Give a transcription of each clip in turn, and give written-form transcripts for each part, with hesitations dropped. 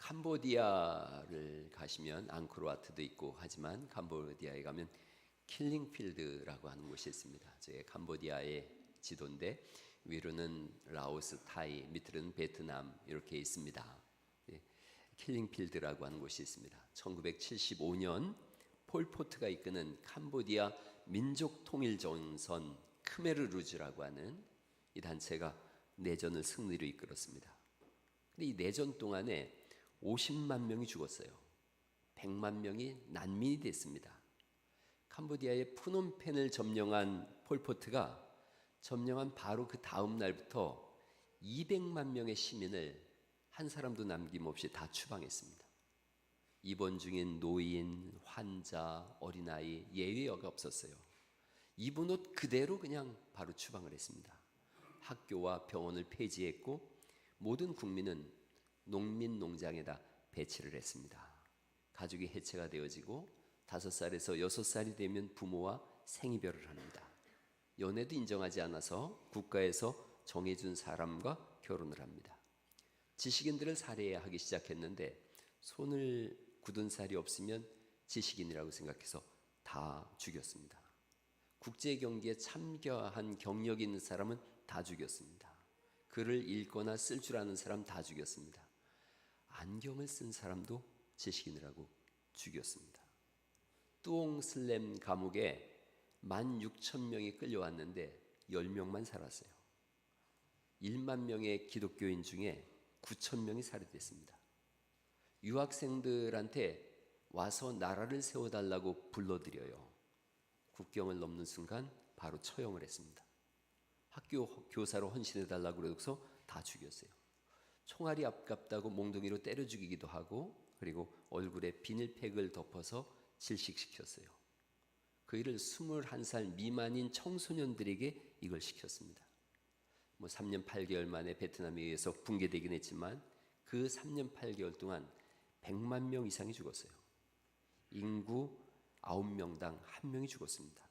캄보디아를 가시면 앙코르와트도 있고 하지만 캄보디아에 가면 킬링필드라고 하는 곳이 있습니다. 저게 캄보디아의 지도인데 위로는 라오스, 타이, 밑으로는 베트남 이렇게 있습니다. 킬링필드라고 하는 곳이 있습니다. 1975년 폴포트가 이끄는 캄보디아 민족통일전선 크메르루즈라고 하는 이 단체가 내전을 승리로 이끌었습니다. 근데 이 내전 동안에 50만 명이 죽었어요. 100만 명이 난민이 됐습니다. 캄보디아의 푸놈펜을 점령한 폴포트가 점령한 바로 그 다음 날부터 200만 명의 시민을 한 사람도 남김없이 다 추방했습니다. 입원 중인 노인, 환자, 어린아이 예외가 없었어요. 입은 옷 그대로 그냥 바로 추방을 했습니다. 학교와 병원을 폐지했고 모든 국민은 농민 농장에다 배치를 했습니다. 가족이 해체가 되어지고 5살에서 6살이 되면 부모와 생이별을 합니다. 연애도 인정하지 않아서 국가에서 정해준 사람과 결혼을 합니다. 지식인들을 살해하기 시작했는데 손을 굳은 살이 없으면 지식인이라고 생각해서 다 죽였습니다. 국제 경기에 참가한 경력이 있는 사람은 다 죽였습니다. 글을 읽거나 쓸 줄 아는 사람 다 죽였습니다. 안경을 쓴 사람도 지식인이라고 죽였습니다. 뚜옹슬렘 감옥에 16,000명이 끌려왔는데 10명만 살았어요. 1만 명의 기독교인 중에 9,000명이 살해됐습니다. 유학생들한테 와서 나라를 세워달라고 불러들여요. 국경을 넘는 순간 바로 처형을 했습니다. 학교 교사로 헌신해달라고 그래서 다 죽였어요. 총알이 아깝다고 몽둥이로 때려 죽이기도 하고 그리고 얼굴에 비닐팩을 덮어서 질식시켰어요. 그 일을 21살 미만인 청소년들에게 이걸 시켰습니다. 3년 8개월 만에 베트남에 의해서 붕괴되긴 했지만 그 3년 8개월 동안 100만 명 이상이 죽었어요. 인구 9명당 1명이 죽었습니다.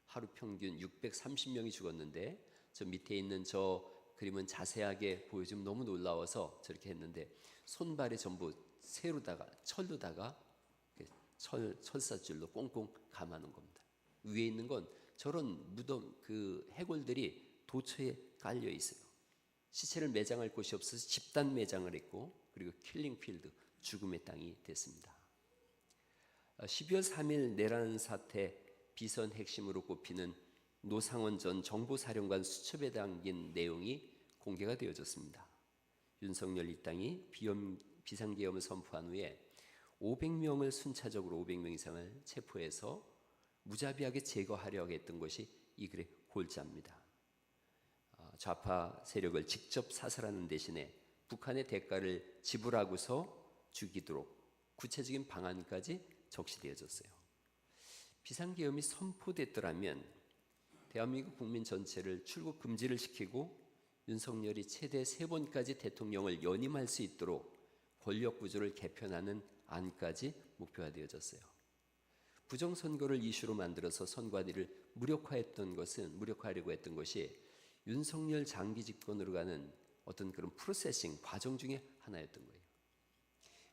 하루 평균 630명이 죽었는데 저 밑에 있는 저 그림은 자세하게 보여주면 너무 놀라워서 저렇게 했는데 손발에 전부 쇠로다가 철로다가 철사줄로 꽁꽁 감아놓은 겁니다. 위에 있는 건 저런 무덤 그 해골들이 도처에 깔려 있어요. 시체를 매장할 곳이 없어서 집단 매장을 했고 그리고 킬링필드 죽음의 땅이 됐습니다. 12월 3일 내란 사태 비선 핵심으로 꼽히는 노상원 전 정보사령관 수첩에 담긴 내용이 공개가 되어졌습니다. 윤석열 일당이 비상계엄을 선포한 후에 500명을 순차적으로 500명 이상을 체포해서 무자비하게 제거하려고 했던 것이 이 글의 골자입니다. 좌파 세력을 직접 사살하는 대신에 북한의 대가를 지불하고서 죽이도록 구체적인 방안까지 적시되어졌어요. 비상계엄이 선포됐더라면 대한민국 국민 전체를 출국 금지를 시키고 윤석열이 최대 3번까지 대통령을 연임할 수 있도록 권력 구조를 개편하는 안까지 목표화되어졌어요. 부정선거를 이슈로 만들어서 선관위를 무력화하려고 했던 것이 윤석열 장기 집권으로 가는 어떤 그런 프로세싱 과정 중에 하나였던 거예요.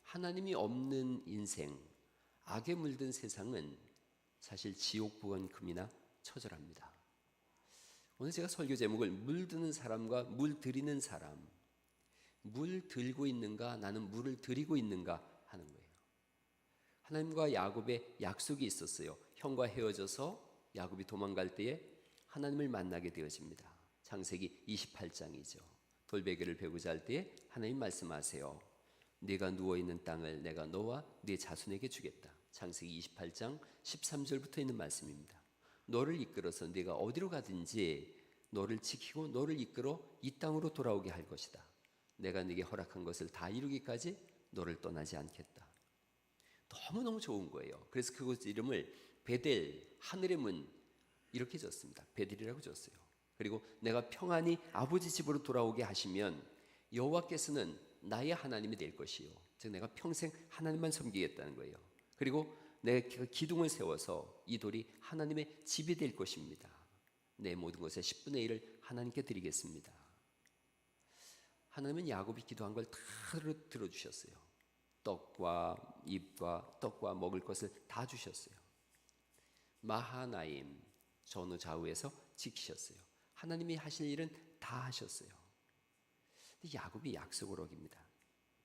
하나님이 없는 인생, 악에 물든 세상은 사실 지옥부원금이나 처절합니다. 오늘 제가 설교 제목을 물드는 사람과 물 들이는 사람, 물 들고 있는가 나는 물을 들이고 있는가 하는 거예요. 하나님과 야곱의 약속이 있었어요. 형과 헤어져서 야곱이 도망갈 때에 하나님을 만나게 되어집니다. 창세기 28장이죠. 돌베개를 베고자 할 때에 하나님 말씀하세요. 네가 누워있는 땅을 내가 너와 네 자손에게 주겠다. 창세기 28장 13절부터 있는 말씀입니다. 너를 이끌어서 네가 어디로 가든지 너를 지키고 너를 이끌어 이 땅으로 돌아오게 할 것이다. 내가 네게 허락한 것을 다 이루기까지 너를 떠나지 않겠다. 너무너무 좋은 거예요. 그래서 그곳 이름을 베델, 하늘의 문 이렇게 졌습니다. 베델이라고 졌어요. 그리고 내가 평안히 아버지 집으로 돌아오게 하시면 여호와께서는 나의 하나님이 될 것이요. 즉 내가 평생 하나님만 섬기겠다는 거예요. 그리고 내가 기둥을 세워서 이 돌이 하나님의 집이 될 것입니다. 내 모든 것의 10분의 1을 하나님께 드리겠습니다. 하나님은 야곱이 기도한 걸 다 들어주셨어요. 떡과 잎과 떡과 먹을 것을 다 주셨어요. 마하나임 전후 좌우에서 지키셨어요. 하나님이 하실 일은 다 하셨어요. 근데 야곱이 약속을 어깁니다.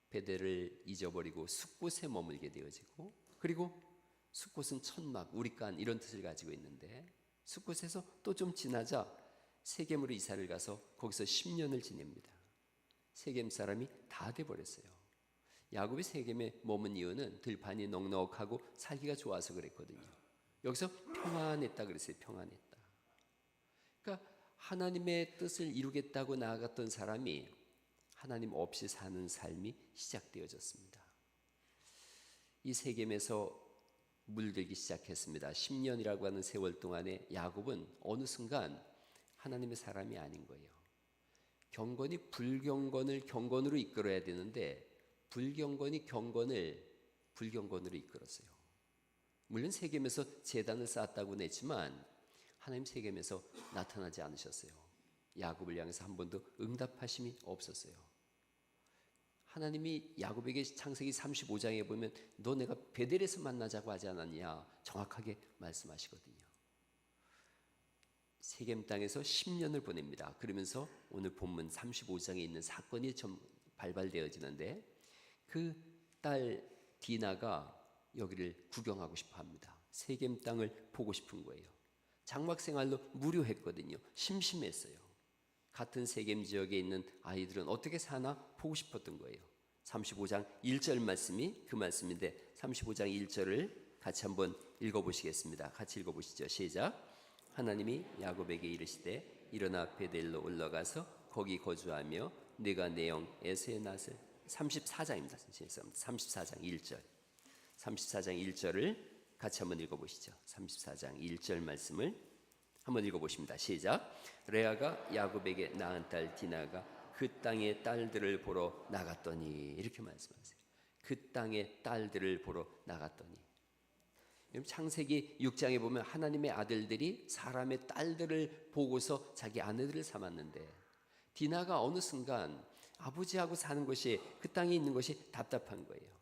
베델을 잊어버리고 숫곳에 머물게 되어지고, 그리고 숫곳은 천막, 우리간 이런 뜻을 가지고 있는데, 숫곳에서 또 좀 지나자 세겜으로 이사를 가서 거기서 10년을 지냅니다. 세겜 사람이 다 돼버렸어요. 야곱이 세겜에 머문 이유는 들판이 넉넉하고 살기가 좋아서 그랬거든요. 여기서 평안했다 그랬어요. 평안했다. 그러니까 하나님의 뜻을 이루겠다고 나아갔던 사람이 하나님 없이 사는 삶이 시작되어졌습니다. 이 세겜에서 물들기 시작했습니다. 10년이라고 하는 세월 동안에 야곱은 어느 순간 하나님의 사람이 아닌 거예요. 경건이 불경건을 경건으로 이끌어야 되는데 불경건이 경건을 불경건으로 이끌었어요. 물론 세겜에서 제단을 쌓았다고는 했지만 하나님 세겜에서 나타나지 않으셨어요. 야곱을 향해서 한 번도 응답하심이 없었어요. 하나님이 야곱에게 창세기 35장에 보면 너 내가 베델에서 만나자고 하지 않았냐 정확하게 말씀하시거든요. 세겜 땅에서 10년을 보냅니다. 그러면서 오늘 본문 35장에 있는 사건이 좀 발발되어지는데 그 딸 디나가 여기를 구경하고 싶어 합니다. 세겜 땅을 보고 싶은 거예요. 장막 생활로 무료했거든요. 심심했어요. 같은 세겜 지역에 있는 아이들은 어떻게 사나 보고 싶었던 거예요. 35장 1절 말씀이 그 말씀인데 35장 1절을 같이 한번 읽어보시겠습니다. 같이 읽어보시죠. 시작. 하나님이 야곱에게 이르시되 일어나 베델로 올라가서 거기 거주하며 네가 내 영 에서의 낫을 34장입니다. 34장 1절 34장 1절을 같이 한번 읽어보시죠. 34장 1절 말씀을 한번 읽어보십니다. 시작. 레아가 야곱에게 낳은 딸 디나가 그 땅의 딸들을 보러 나갔더니 이렇게 말씀하세요. 그 땅의 딸들을 보러 나갔더니 창세기 6장에 보면 하나님의 아들들이 사람의 딸들을 보고서 자기 아내들을 삼았는데 디나가 어느 순간 아버지하고 사는 것이 그 땅에 있는 것이 답답한 거예요.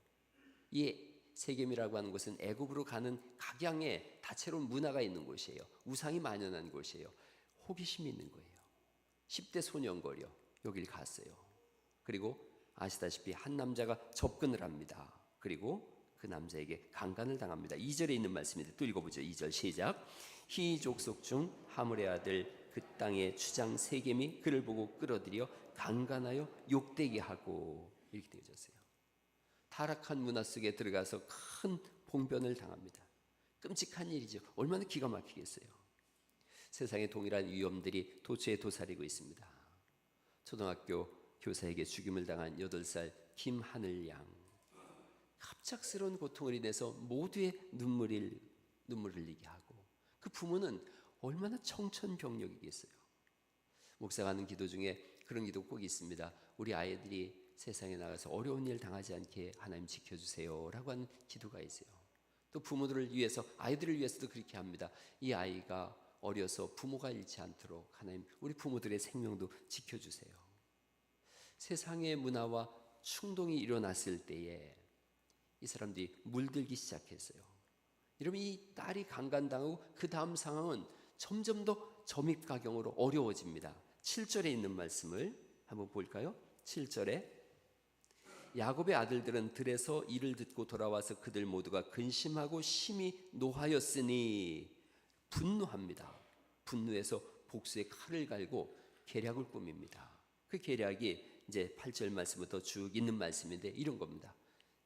이 세겜이라고 하는 곳은 애굽으로 가는 각양의 다채로운 문화가 있는 곳이에요. 우상이 만연한 곳이에요. 호기심이 있는 거예요. 10대 소년거려 여길 갔어요. 그리고 아시다시피 한 남자가 접근을 합니다. 그리고 그 남자에게 강간을 당합니다. 2절에 있는 말씀인데 또 읽어보죠. 2절 시작. 히 족속 중 하물의 아들 그 땅의 추장 세겜이 그를 보고 끌어들여 강간하여 욕되게 하고 이렇게 되어졌어요. 타락한 문화 속에 들어가서 큰 봉변을 당합니다. 끔찍한 일이죠. 얼마나 기가 막히겠어요. 세상의 동일한 위험들이 도처에 도사리고 있습니다. 초등학교 교사에게 죽임을 당한 8살 김하늘 양. 갑작스러운 고통을 인해서 모두의 눈물을 흘리게 하고 그 부모는 얼마나 청천벽력이겠어요. 목사가 하는 기도 중에 그런 기도 꼭 있습니다. 우리 아이들이 세상에 나가서 어려운 일 당하지 않게 하나님 지켜주세요 라고 하는 기도가 있어요. 또 부모들을 위해서 아이들을 위해서도 그렇게 합니다. 이 아이가 어려서 부모가 잃지 않도록 하나님 우리 부모들의 생명도 지켜주세요. 세상의 문화와 충동이 일어났을 때에 이 사람들이 물들기 시작했어요. 여러분 이 딸이 강간당하고 그 다음 상황은 점점 더 점입가경으로 어려워집니다. 7절에 있는 말씀을 한번 볼까요? 7절에 야곱의 아들들은 들에서 이를 듣고 돌아와서 그들 모두가 근심하고 심히 노하였으니 분노합니다. 분노해서 복수의 칼을 갈고 계략을 꾸밉니다. 그 계략이 이제 8절 말씀부터 쭉 있는 말씀인데 이런 겁니다.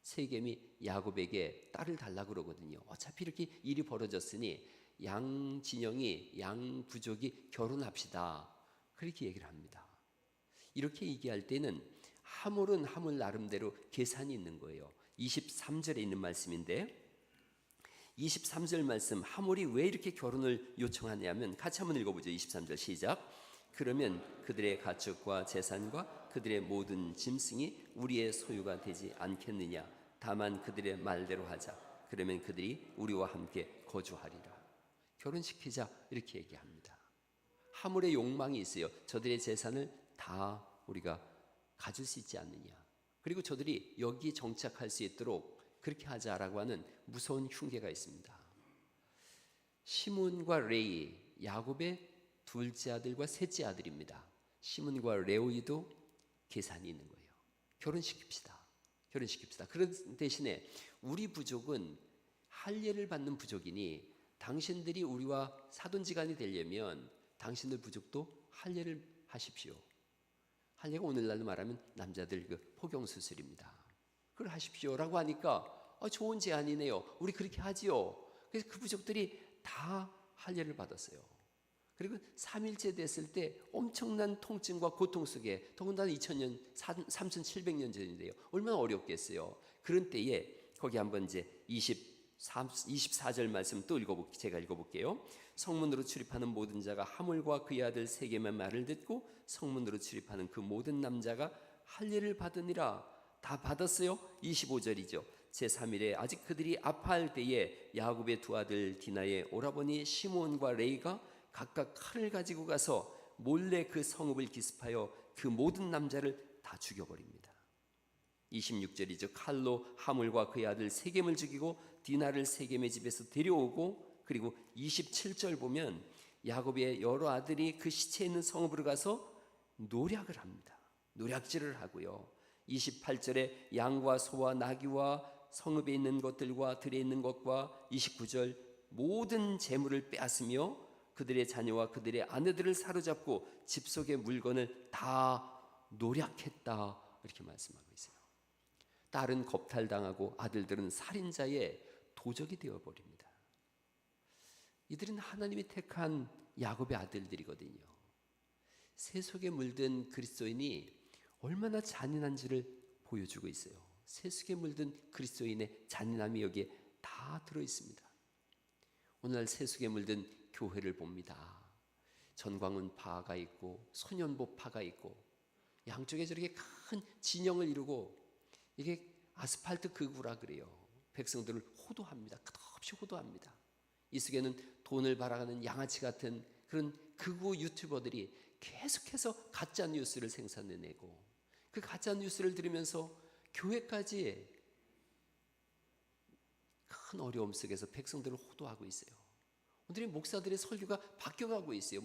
세겜이 야곱에게 딸을 달라고 그러거든요. 어차피 이렇게 일이 벌어졌으니 양 진영이 양 부족이 결혼합시다. 그렇게 얘기를 합니다. 이렇게 얘기할 때는 하물은 하물 나름대로 계산이 있는 거예요. 23절에 있는 말씀인데 23절 말씀 하물이 왜 이렇게 결혼을 요청하냐면 같이 한번 읽어보죠. 23절 시작. 그러면 그들의 가축과 재산과 그들의 모든 짐승이 우리의 소유가 되지 않겠느냐. 다만 그들의 말대로 하자. 그러면 그들이 우리와 함께 거주하리라. 결혼시키자 이렇게 얘기합니다. 하물의 욕망이 있어요. 저들의 재산을 다 우리가 가질 수 있지 않느냐. 그리고 저들이 여기 정착할 수 있도록 그렇게 하자라고 하는 무서운 흉계가 있습니다. 시몬과 레위, 야곱의 둘째 아들과 셋째 아들입니다. 시몬과 레위도 계산이 있는 거예요. 결혼시킵시다. 그런 대신에 우리 부족은 할례를 받는 부족이니 당신들이 우리와 사돈지간이 되려면 당신들 부족도 할례를 하십시오. 할례가 오늘날로 말하면 남자들 그 포경 수술입니다. 그걸 하십시오라고 하니까 좋은 제안이네요. 우리 그렇게 하지요. 그래서 그 부족들이 다 할례를 받았어요. 그리고 3일째 됐을 때 엄청난 통증과 고통 속에, 더군다나 2000년, 3700년 전인데요. 얼마나 어렵겠어요. 그런 때에 거기 한번 이제 24절 말씀 또 제가 읽어볼게요. 성문으로 출입하는 모든 자가 하물과 그의 아들 세겜의 말을 듣고 성문으로 출입하는 그 모든 남자가 할례를 받으니라. 다 받았어요. 25절이죠. 제3일에 아직 그들이 아파할 때에 야곱의 두 아들 디나의 오라버니 시몬과 레이가 각각 칼을 가지고 가서 몰래 그 성읍을 기습하여 그 모든 남자를 다 죽여버립니다. 26절이죠. 칼로 하물과 그의 아들 세겜을 죽이고 디나를 세겜의 집에서 데려오고, 그리고 27절 보면 야곱의 여러 아들이 그 시체 있는 성읍으로 가서 노략을 합니다. 노략질을 하고요. 28절에 양과 소와 나귀와 성읍에 있는 것들과 들에 있는 것과 29절 모든 재물을 빼앗으며 그들의 자녀와 그들의 아내들을 사로잡고 집 속의 물건을 다 노략했다, 이렇게 말씀하고 있어요. 딸은 겁탈당하고 아들들은 살인자의 도적이 되어버립니다. 이들은 하나님이 택한 야곱의 아들들이거든요. 세속에 물든 그리스도인이 얼마나 잔인한지를 보여주고 있어요. 세속에 물든 그리스도인의 잔인함이 여기에 다 들어있습니다. 오늘날 세속에 물든 교회를 봅니다. 전광훈파가 있고 소년보파가 있고 양쪽에 저렇게 큰 진영을 이루고 이게 아스팔트 극우라 그래요. 백성들을 호도합니다. 끝없이 호도합니다. 이 속에는 돈을 벌어가는 양아치 같은 그런 극우 유튜버들이 계속해서 가짜 뉴스를 생산해내고 그 가짜 뉴스를 들으면서 교회까지 큰 어려움 속에서 백성들을 호도하고 있어요. 오늘의 목사들의 설교가 바뀌어가고 있어요.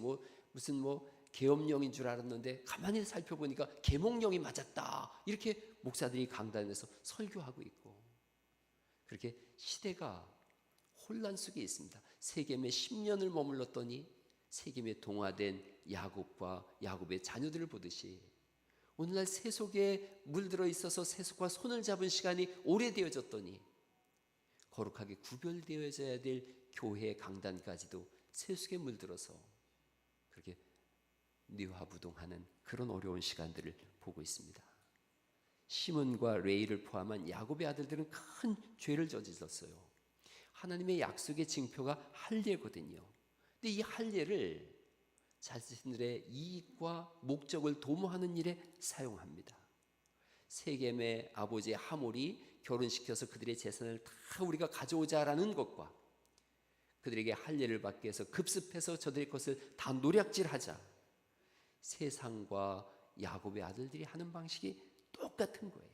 무슨 계엄령인 줄 알았는데 가만히 살펴보니까 계몽령이 맞았다, 이렇게 목사들이 강단에서 설교하고 있고, 그렇게 시대가 혼란 속에 있습니다. 세겜에 10년을 머물렀더니 세겜에 동화된 야곱과 야곱의 자녀들을 보듯이 오늘날 세속에 물들어 있어서 세속과 손을 잡은 시간이 오래되어졌더니 거룩하게 구별되어져야 될 교회의 강단까지도 세속에 물들어서 그렇게 뉘화부동하는 그런 어려운 시간들을 보고 있습니다. 시몬과 레이를 포함한 야곱의 아들들은 큰 죄를 저질렀어요. 하나님의 약속의 징표가 할례거든요. 근데 이 할례를 자신들의 이익과 목적을 도모하는 일에 사용합니다. 세겜의 아버지 하몰이 결혼시켜서 그들의 재산을 다 우리가 가져오자라는 것과 그들에게 할례를 받기 위해서 급습해서 저들의 것을 다 노략질하자, 세상과 야곱의 아들들이 하는 방식이 똑같은 거예요.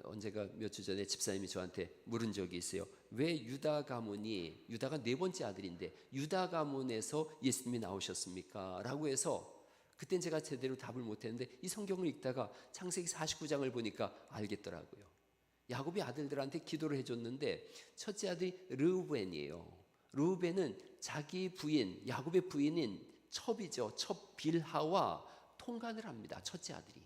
언제가 몇 주 전에 집사님이 저한테 물은 적이 있어요. 왜 유다 가문이, 유다가 네 번째 아들인데 유다 가문에서 예수님이 나오셨습니까? 라고 해서 그땐 제가 제대로 답을 못했는데 이 성경을 읽다가 창세기 49장을 보니까 알겠더라고요. 야곱이 아들들한테 기도를 해줬는데 첫째 아들이 르우벤이에요. 르우벤은 자기 부인, 야곱의 부인인 첩이죠. 첩 빌하와 통간을 합니다. 첫째 아들이.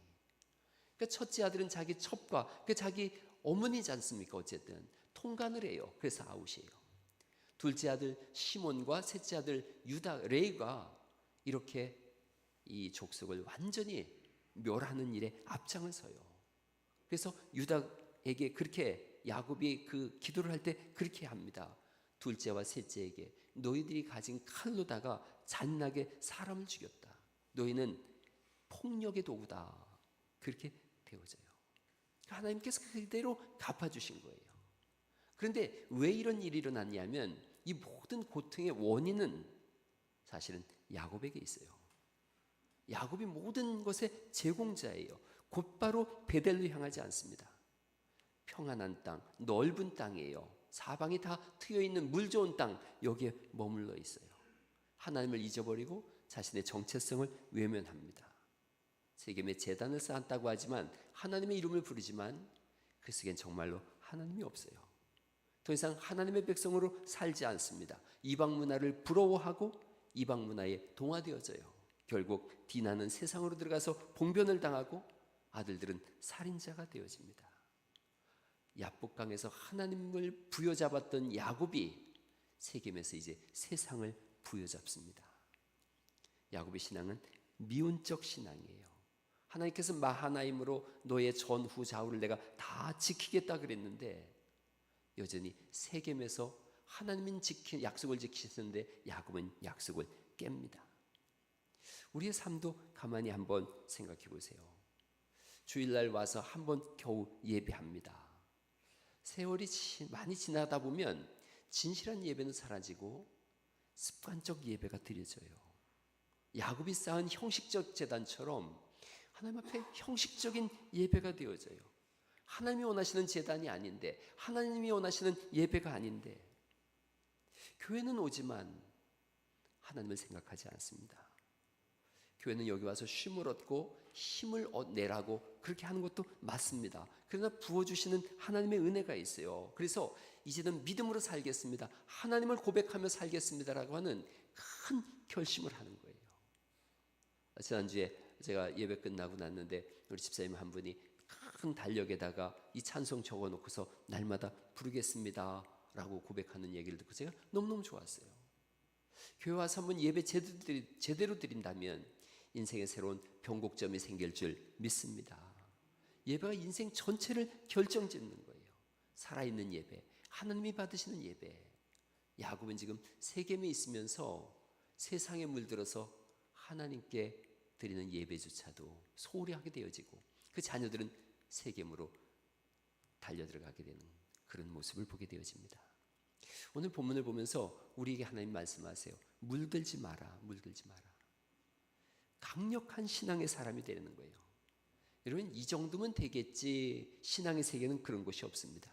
그러니까 첫째 아들은 자기 첩과 그러니까 자기 어머니지 않습니까? 어쨌든 통간을 해요. 그래서 아웃이에요. 둘째 아들 시몬과 셋째 아들 유다 레이가 이렇게 이 족속을 완전히 멸하는 일에 앞장을 서요. 그래서 유다에게 그렇게 야곱이 그 기도를 할 때 그렇게 합니다. 둘째와 셋째에게 너희들이 가진 칼로다가 잔인하게 사람을 죽였다. 너희는 폭력의 도구다. 그렇게 되어져요. 하나님께서 그대로 갚아주신 거예요. 그런데 왜 이런 일이 일어났냐면 이 모든 고통의 원인은 사실은 야곱에게 있어요. 야곱이 모든 것의 제공자예요. 곧바로 베델로 향하지 않습니다. 평안한 땅, 넓은 땅이에요. 사방이 다 트여있는 물 좋은 땅, 여기에 머물러 있어요. 하나님을 잊어버리고 자신의 정체성을 외면합니다. 세겜에 제단을 쌓았다고 하지만 하나님의 이름을 부르지만 그 속엔 정말로 하나님이 없어요. 더 이상 하나님의 백성으로 살지 않습니다. 이방 문화를 부러워하고 이방 문화에 동화되어져요. 결국 디나는 세상으로 들어가서 봉변을 당하고 아들들은 살인자가 되어집니다. 야복강에서 하나님을 부여잡았던 야곱이 세겜에서 이제 세상을 부여잡습니다. 야곱의 신앙은 미운적 신앙이에요. 하나님께서 마하나임으로 너의 전후 좌우를 내가 다 지키겠다 그랬는데 여전히 세겜에서 하나님은 약속을 지키셨는데 야곱은 약속을 깹니다. 우리의 삶도 가만히 한번 생각해 보세요. 주일날 와서 한번 겨우 예배합니다. 세월이 많이 지나다 보면 진실한 예배는 사라지고 습관적 예배가 드려져요. 야곱이 쌓은 형식적 제단처럼 하나님 앞에 형식적인 예배가 되어져요. 하나님이 원하시는 제단이 아닌데, 하나님이 원하시는 예배가 아닌데, 교회는 오지만 하나님을 생각하지 않습니다. 교회는 여기 와서 쉼을 얻고 힘을 내라고 그렇게 하는 것도 맞습니다. 그러나 부어주시는 하나님의 은혜가 있어요. 그래서 이제는 믿음으로 살겠습니다, 하나님을 고백하며 살겠습니다라고 하는 큰 결심을 하는 거예요. 지난주에 제가 예배 끝나고 났는데 우리 집사님 한 분이 큰 달력에다가 이 찬송 적어놓고서 날마다 부르겠습니다 라고 고백하는 얘기를 듣고 제가 너무너무 좋았어요. 교회 와서 한번 예배 제대로 드린다면 인생의 새로운 변곡점이 생길 줄 믿습니다. 예배가 인생 전체를 결정짓는 거예요. 살아있는 예배, 하나님이 받으시는 예배. 야곱은 지금 세겜에 있으면서 세상에 물들어서 하나님께 드리는 예배조차도 소홀히 하게 되어지고 그 자녀들은 세겜으로 달려들어가게 되는 그런 모습을 보게 되어집니다. 오늘 본문을 보면서 우리에게 하나님 말씀하세요. 물들지 마라, 물들지 마라. 강력한 신앙의 사람이 되는 거예요. 여러분, 이 정도면 되겠지. 신앙의 세계는 그런 것이 없습니다.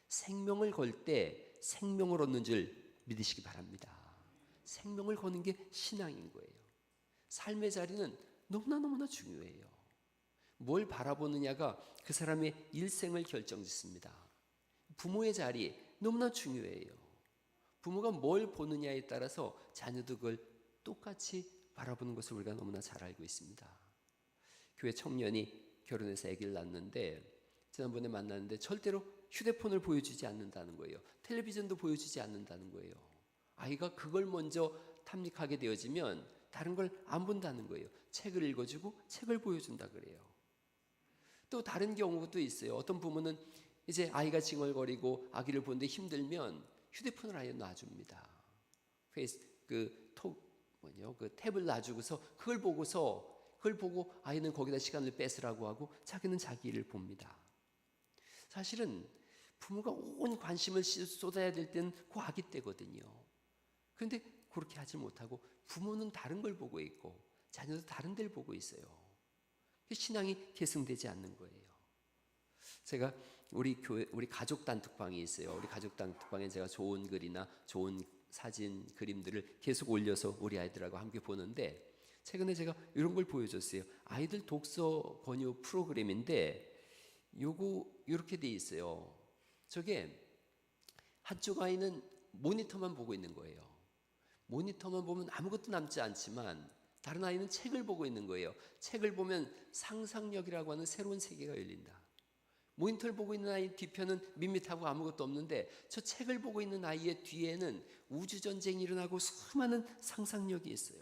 생명을 걸 때 생명을 얻는 줄 믿으시기 바랍니다. 생명을 거는 게 신앙인 거예요. 삶의 자리는 너무나 중요해요. 뭘 바라보느냐가 그 사람의 일생을 결정짓습니다. 부모의 자리 너무나 중요해요. 부모가 뭘 보느냐에 따라서 자녀도 그걸 똑같이 바라보는 것을 우리가 너무나 잘 알고 있습니다. 교회 청년이 결혼해서 아기를 낳는데 지난번에 만났는데 절대로 휴대폰을 보여주지 않는다는 거예요. 텔레비전도 보여주지 않는다는 거예요. 아이가 그걸 먼저 탐닉하게 되어지면 다른 걸 안 본다는 거예요. 책을 읽어주고 책을 보여준다 그래요. 또 다른 경우도 있어요. 어떤 부모는 이제 아이가 징얼거리고 아기를 보는데 힘들면 휴대폰을 아예 놔줍니다. 그 탭을 놔주고서 그걸 보고 아이는 거기다 시간을 뺏으라고 하고 자기는 자기 일을 봅니다. 사실은 부모가 온 관심을 쏟아야 될 때는 그 아기 때거든요. 그런데 그렇게 하지 못하고 부모는 다른 걸 보고 있고 자녀도 다른 데를 보고 있어요. 신앙이 계승되지 않는 거예요. 제가 우리 가족 단톡방이 있어요. 우리 가족 단톡방에 제가 좋은 글이나 좋은 사진, 그림들을 계속 올려서 우리 아이들하고 함께 보는데 최근에 제가 이런 걸 보여줬어요. 아이들 독서 권유 프로그램인데 이렇게 돼 있어요. 저게 한쪽 아이는 모니터만 보고 있는 거예요. 모니터만 보면 아무것도 남지 않지만 다른 아이는 책을 보고 있는 거예요. 책을 보면 상상력이라고 하는 새로운 세계가 열린다. 모니터를 보고 있는 아이 뒤편은 밋밋하고 아무것도 없는데 저 책을 보고 있는 아이의 뒤에는 우주전쟁이 일어나고 수많은 상상력이 있어요.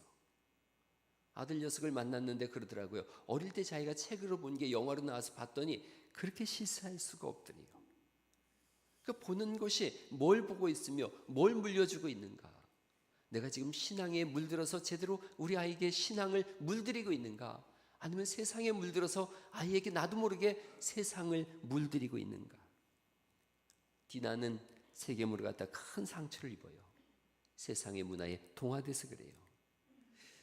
아들 녀석을 만났는데 그러더라고요. 어릴 때 자기가 책으로 본 게 영화로 나와서 봤더니 그렇게 시사할 수가 없더래요. 그러니까 보는 것이 뭘 보고 있으며 뭘 물려주고 있는가. 내가 지금 신앙에 물들어서 제대로 우리 아이에게 신앙을 물들이고 있는가, 아니면 세상에 물들어서 아이에게 나도 모르게 세상을 물들이고 있는가. 디나는 세겜으로 갔다 큰 상처를 입어요. 세상의 문화에 동화돼서 그래요.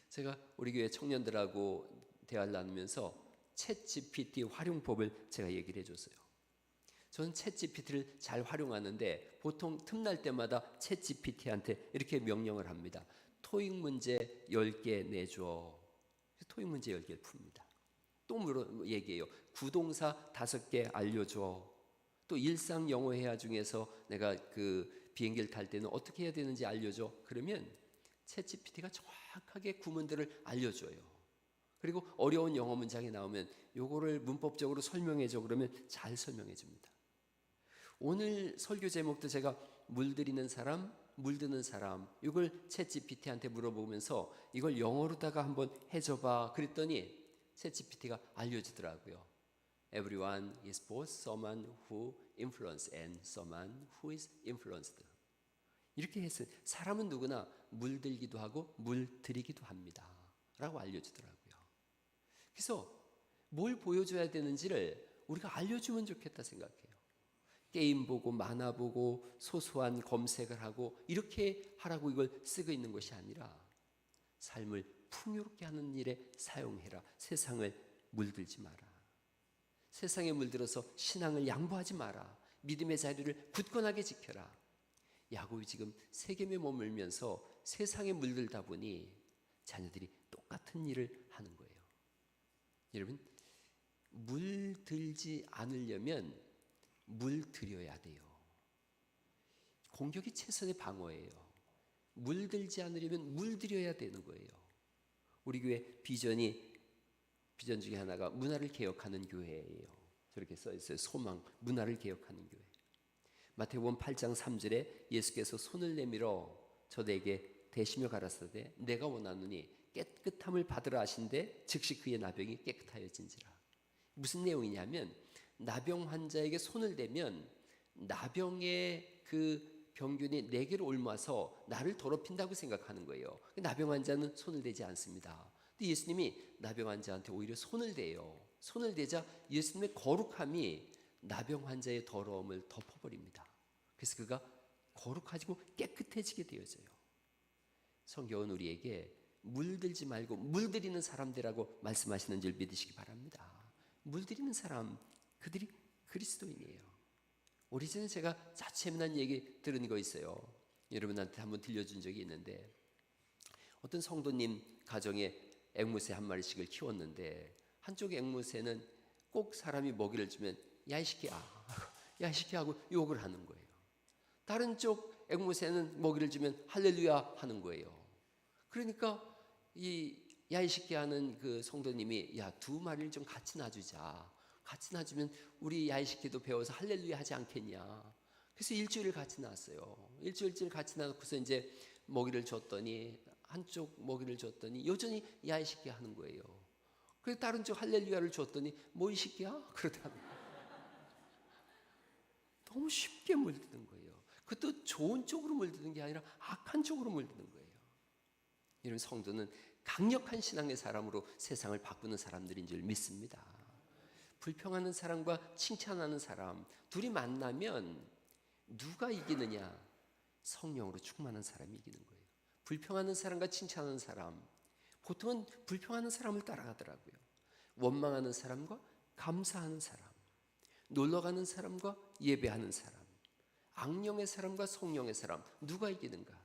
제가 우리 교회 청년들하고 대화를 나누면서 챗 GPT 활용법을 제가 얘기를 해줬어요. 저는 챗 GPT를 잘 활용하는데 보통 틈날 때마다 챗 GPT한테 이렇게 명령을 합니다. 토익 문제 10개 내줘. 토익 문제 10개를 풉니다. 또 얘기해요. 구동사 5개 알려줘. 또 일상 영어 회화 중에서 내가 그 비행기를 탈 때는 어떻게 해야 되는지 알려줘. 그러면 챗 GPT가 정확하게 구문들을 알려줘요. 그리고 어려운 영어 문장이 나오면 요거를 문법적으로 설명해줘. 그러면 잘 설명해 줍니다. 오늘 설교 제목도 제가 물들이는 사람, 물드는 사람, 이걸 챗 GPT한테 물어보면서 이걸 영어로다가 한번 해줘봐. 그랬더니 챗 GPT가 알려주더라고요. Everyone is both someone who influences and someone who is influenced. 이렇게 했어요. 사람은 누구나 물들기도 하고 물들이기도 합니다. 라고 알려주더라고요. 그래서 뭘 보여줘야 되는지를 우리가 알려주면 좋겠다 생각해요. 게임 보고 만화 보고 소소한 검색을 하고 이렇게 하라고 이걸 쓰고 있는 것이 아니라 삶을 풍요롭게 하는 일에 사용해라. 세상을 물들지 마라. 세상에 물들어서 신앙을 양보하지 마라. 믿음의 자리를 굳건하게 지켜라. 야곱이 지금 세겜에 머물면서 세상에 물들다 보니 자녀들이 똑같은 일을 하는 거예요. 여러분, 물들지 않으려면 물들여야 돼요. 공격이 최선의 방어예요. 물들지 않으려면 물들여야 되는 거예요. 우리 교회 비전 중에 하나가 문화를 개혁하는 교회예요. 저렇게 써 있어요. 소망, 문화를 개혁하는 교회. 마태복음 8장 3절에 예수께서 손을 내밀어 저에게 대시며 가라사대 내가 원하노니 깨끗함을 받으라 하신대 즉시 그의 나병이 깨끗하여진지라. 무슨 내용이냐면 나병 환자에게 손을 대면 나병의 그 병균이 내게로 옮아서 나를 더럽힌다고 생각하는 거예요. 나병 환자는 손을 대지 않습니다. 근데 예수님이 나병 환자한테 오히려 손을 대요. 손을 대자 예수님의 거룩함이 나병 환자의 더러움을 덮어버립니다. 그래서 그가 거룩해지고 깨끗해지게 되어져요. 성경은 우리에게 물들지 말고 물들이는 사람들이라고 말씀하시는 줄 믿으시기 바랍니다. 물들이는 사람, 그들이 그리스도인이에요. 오래전에 제가 자체미난 얘기 들은 거 있어요. 여러분한테 한번 들려준 적이 있는데 어떤 성도님 가정에 앵무새 한 마리씩을 키웠는데 한쪽 앵무새는 꼭 사람이 먹이를 주면 야 이 새끼야, 야 이 새끼 하고 욕을 하는 거예요. 다른 쪽 앵무새는 먹이를 주면 할렐루야 하는 거예요. 그러니까 이 야 이 새끼 하는 그 성도님이 야 2마리를 좀 같이 놔주자. 같이 놔주면 우리 야 이 새끼도 배워서 할렐루야 하지 않겠냐. 그래서 일주일을 같이 놨어요. 일주일 같이 놔놓고서 이제 먹이를 줬더니 한쪽 먹이를 줬더니 여전히 야 이 새끼 하는 거예요. 그래서 다른 쪽 할렐루야를 줬더니 뭐 이 새끼야? 그러다가 너무 쉽게 물드는 거예요. 그것도 좋은 쪽으로 물드는 게 아니라 악한 쪽으로 물드는 거예요. 이런 성도는 강력한 신앙의 사람으로 세상을 바꾸는 사람들인 줄 믿습니다. 불평하는 사람과 칭찬하는 사람 둘이 만나면 누가 이기느냐? 성령으로 충만한 사람이 이기는 거예요. 불평하는 사람과 칭찬하는 사람 보통은 불평하는 사람을 따라가더라고요. 원망하는 사람과 감사하는 사람, 놀러가는 사람과 예배하는 사람, 악령의 사람과 성령의 사람 누가 이기는가?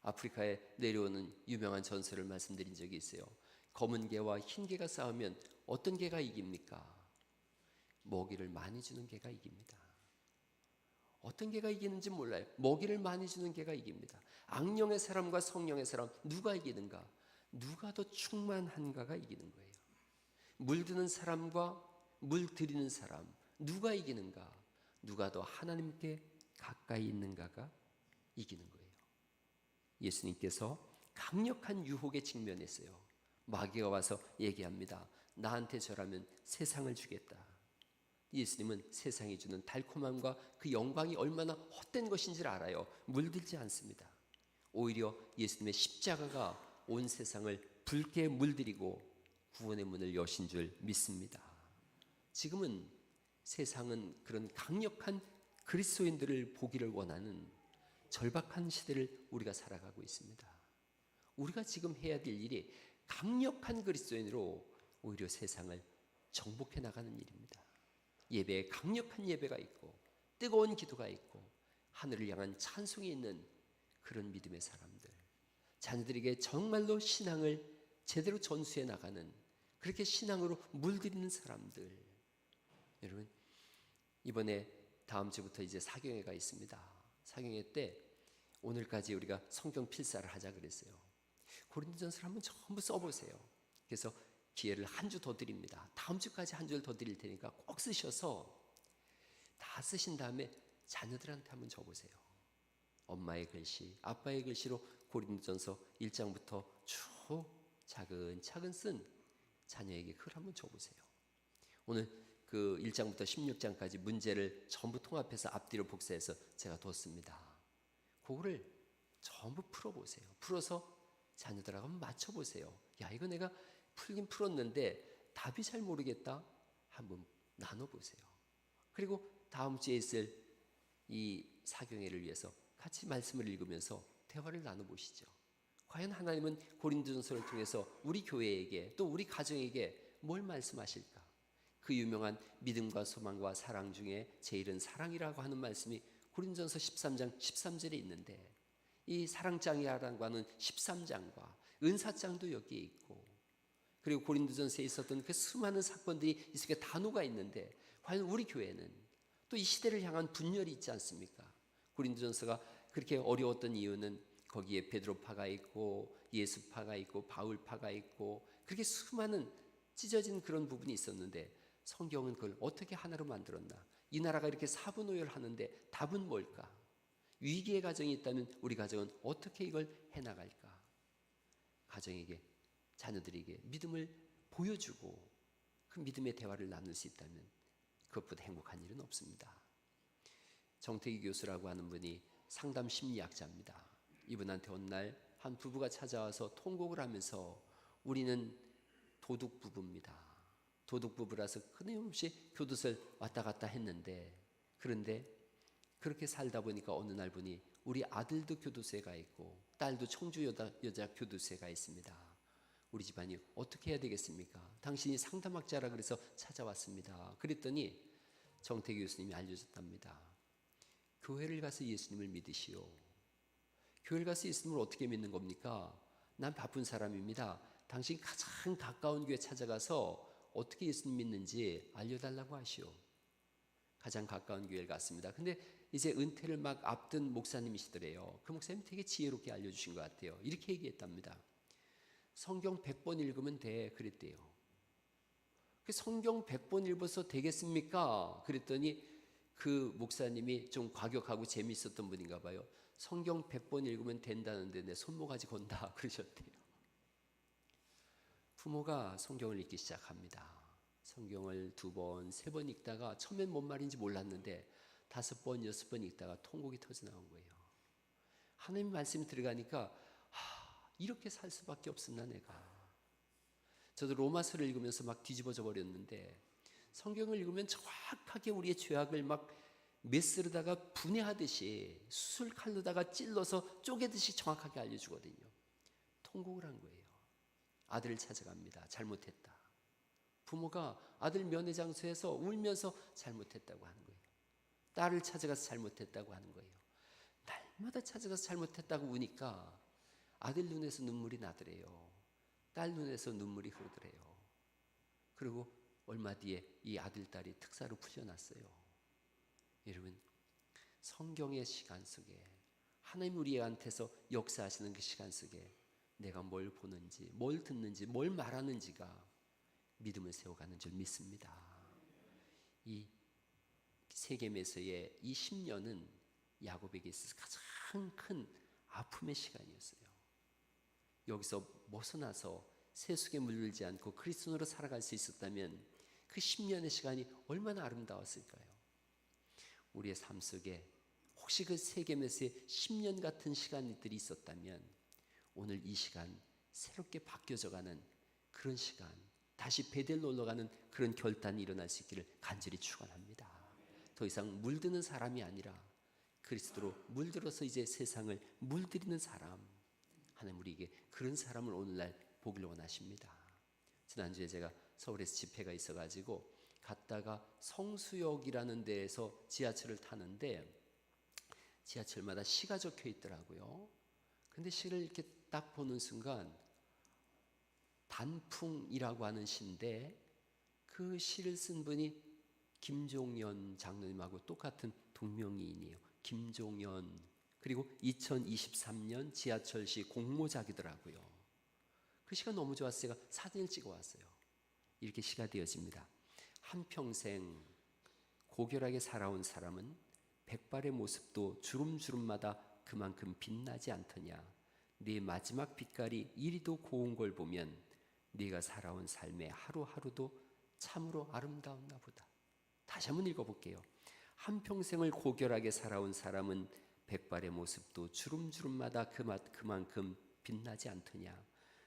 아프리카에 내려오는 유명한 전설을 말씀드린 적이 있어요. 검은 개와 흰 개가 싸우면 어떤 개가 이깁니까? 먹이를 많이 주는 개가 이깁니다. 어떤 개가 이기는지 몰라요. 먹이를 많이 주는 개가 이깁니다. 악령의 사람과 성령의 사람 누가 이기는가? 누가 더 충만한가가 이기는 거예요. 물드는 사람과 물들이는 사람 누가 이기는가? 누가 더 하나님께 가까이 있는가가 이기는 거예요. 예수님께서 강력한 유혹에 직면했어요. 마귀가 와서 얘기합니다. 나한테 절하면 세상을 주겠다. 예수님은 세상이 주는 달콤함과 그 영광이 얼마나 헛된 것인지를 알아요. 물들지 않습니다. 오히려 예수님의 십자가가 온 세상을 붉게 물들이고 구원의 문을 여신 줄 믿습니다. 지금은 세상은 그런 강력한 그리스도인들을 보기를 원하는 절박한 시대를 우리가 살아가고 있습니다. 우리가 지금 해야 될 일이 강력한 그리스도인으로 오히려 세상을 정복해 나가는 일입니다. 예배에 강력한 예배가 있고 뜨거운 기도가 있고 하늘을 향한 찬송이 있는 그런 믿음의 사람들, 자녀들에게 정말로 신앙을 제대로 전수해 나가는 그렇게 신앙으로 물들이는 사람들. 여러분, 이번에 다음 주부터 이제 사경회가 있습니다. 사경회 때 오늘까지 우리가 성경 필사를 하자 그랬어요. 고린도전서를 한번 전부 써보세요. 그래서 기회를 한 주 더 드립니다. 다음 주까지 한 주를 더 드릴 테니까 꼭 쓰셔서 다 쓰신 다음에 자녀들한테 한번 줘보세요. 엄마의 글씨, 아빠의 글씨로 고린도전서 1장부터 쭉 차근차근 쓴 자녀에게 그걸 한번 줘보세요. 오늘 그 1장부터 16장까지 문제를 전부 통합해서 앞뒤로 복사해서 제가 뒀습니다. 그거를 전부 풀어보세요. 풀어서 자녀들하고 한번 맞춰보세요. 야, 이거 내가 풀긴 풀었는데 답이 잘 모르겠다. 한번 나눠보세요. 그리고 다음 주에 있을 이 사경회를 위해서 같이 말씀을 읽으면서 대화를 나눠보시죠. 과연 하나님은 고린도전서를 통해서 우리 교회에게 또 우리 가정에게 뭘 말씀하실까? 그 유명한 믿음과 소망과 사랑 중에 제일은 사랑이라고 하는 말씀이 고린도전서 13장 13절에 있는데, 이 사랑장이라고 하는 13장과 은사장도 여기에 있고, 그리고 고린도전서에 있었던 그 수많은 사건들이 이 속에 다 녹아 있는데, 과연 우리 교회는 또 이 시대를 향한 분열이 있지 않습니까? 고린도전서가 그렇게 어려웠던 이유는 거기에 베드로파가 있고 예수파가 있고 바울파가 있고 그렇게 수많은 찢어진 그런 부분이 있었는데, 성경은 그걸 어떻게 하나로 만들었나? 이 나라가 이렇게 사분오열하는데 답은 뭘까? 위기의 가정이 있다면 우리 가정은 어떻게 이걸 해나갈까? 가정에게, 자녀들에게 믿음을 보여주고 그 믿음의 대화를 나눌 수 있다면 그것보다 행복한 일은 없습니다. 정태기 교수라고 하는 분이 상담 심리학자입니다. 이분한테 어느 날 한 부부가 찾아와서 통곡을 하면서 우리는 도둑 부부입니다. 도둑 부부라서 끊임없이 교도소를 왔다 갔다 했는데, 그런데 그렇게 살다 보니까 어느 날 보니 우리 아들도 교도소에 가 있고 딸도 청주 여자 교도소에 가 있습니다. 우리 집안이 어떻게 해야 되겠습니까? 당신이 상담학자라 그래서 찾아왔습니다. 그랬더니 정태기 교수님이 알려줬답니다. 교회를 가서 예수님을 믿으시오. 교회를 가서 예수님을 어떻게 믿는 겁니까? 난 바쁜 사람입니다. 당신 가장 가까운 교회 찾아가서 어떻게 예수님 믿는지 알려달라고 하시오. 가장 가까운 교회를 갔습니다. 근데 이제 은퇴를 막 앞둔 목사님이시더래요. 그 목사님 되게 지혜롭게 알려주신 것 같아요. 이렇게 얘기했답니다. 성경 100번 읽으면 돼. 그랬대요. 그 성경 100번 읽어서 되겠습니까? 그랬더니 그 목사님이 좀 과격하고 재미있었던 분인가 봐요. 성경 100번 읽으면 된다는데 내 손모가지 건다 그러셨대요. 부모가 성경을 읽기 시작합니다. 성경을 2번, 3번 읽다가 처음엔 뭔 말인지 몰랐는데 5번, 6번 읽다가 통곡이 터져 나온 거예요. 하나님 말씀이 들어가니까 이렇게 살 수밖에 없었나 내가. 저도 로마서를 읽으면서 막 뒤집어져 버렸는데, 성경을 읽으면 정확하게 우리의 죄악을 막 메스르다가 분해하듯이 수술칼로다가 찔러서 쪼개듯이 정확하게 알려주거든요. 통곡을 한 거예요. 아들을 찾아갑니다. 잘못했다. 부모가 아들 면회장소에서 울면서 잘못했다고 하는 거예요. 딸을 찾아가서 잘못했다고 하는 거예요. 날마다 찾아가서 잘못했다고 우니까 아들 눈에서 눈물이 나더래요. 딸 눈에서 눈물이 흐르더래요. 그리고 얼마 뒤에 이 아들, 딸이 특사로 풀려났어요. 여러분, 성경의 시간 속에 하나님 우리한테서 역사하시는 그 시간 속에 내가 뭘 보는지, 뭘 듣는지, 뭘 말하는지가 믿음을 세워가는 줄 믿습니다. 이 세겜에서의 이 10년은 야곱에게 있어서 가장 큰 아픔의 시간이었어요. 여기서 벗어나서 세속에 물들지 않고 그리스도로 살아갈 수 있었다면 그 10년의 시간이 얼마나 아름다웠을까요? 우리의 삶 속에 혹시 그 세겜에서의 10년 같은 시간들이 있었다면 오늘 이 시간 새롭게 바뀌어져가는 그런 시간, 다시 베델로 올라가는 그런 결단이 일어날 수 있기를 간절히 축원합니다. 더 이상 물드는 사람이 아니라 그리스도로 물들어서 이제 세상을 물들이는 사람, 하나님 우리에게 그런 사람을 오늘날 보기를 원하십니다. 지난주에 제가 서울에서 집회가 있어가지고 갔다가 성수역이라는 데에서 지하철을 타는데 지하철마다 시가 적혀 있더라고요. 근데 시를 이렇게 딱 보는 순간 단풍이라고 하는 시인데 그 시를 쓴 분이 김종연 장로님하고 똑같은 동명이인이에요. 김종연. 그리고 2023년 지하철시 공모작이더라고요. 그 시가 너무 좋았어요. 제가 사진을 찍어 왔어요. 이렇게 시가 되어집니다. 한평생 고결하게 살아온 사람은 백발의 모습도 주름주름마다 그만큼 빛나지 않더냐. 네 마지막 빛깔이 이리도 고운 걸 보면 네가 살아온 삶의 하루하루도 참으로 아름다웠나 보다. 다시 한번 읽어볼게요. 한평생을 고결하게 살아온 사람은 백발의 모습도 주름주름마다 그만큼 빛나지 않더냐.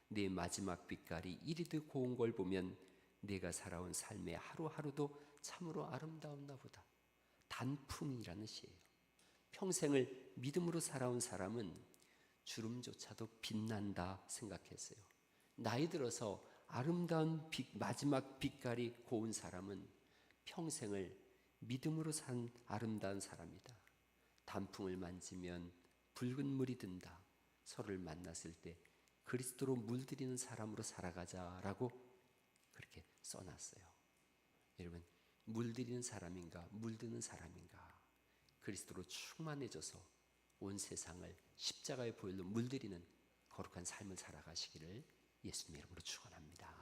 네 마지막 빛깔이 이리도 고운 걸 보면 네가 살아온 삶의 하루하루도 참으로 아름다웠나 보다. 단풍이라는 시예요. 평생을 믿음으로 살아온 사람은 주름조차도 빛난다 생각했어요. 나이 들어서 아름다운 마지막 빛깔이 고운 사람은 평생을 믿음으로 산 아름다운 사람이다. 단풍을 만지면 붉은 물이 든다. 서로를 만났을 때 그리스도로 물들이는 사람으로 살아가자라고 그렇게 써놨어요. 여러분, 물들이는 사람인가 물드는 사람인가, 그리스도로 충만해져서 온 세상을 십자가의 보혈로 물들이는 거룩한 삶을 살아가시기를 예수님 이름으로 축원합니다.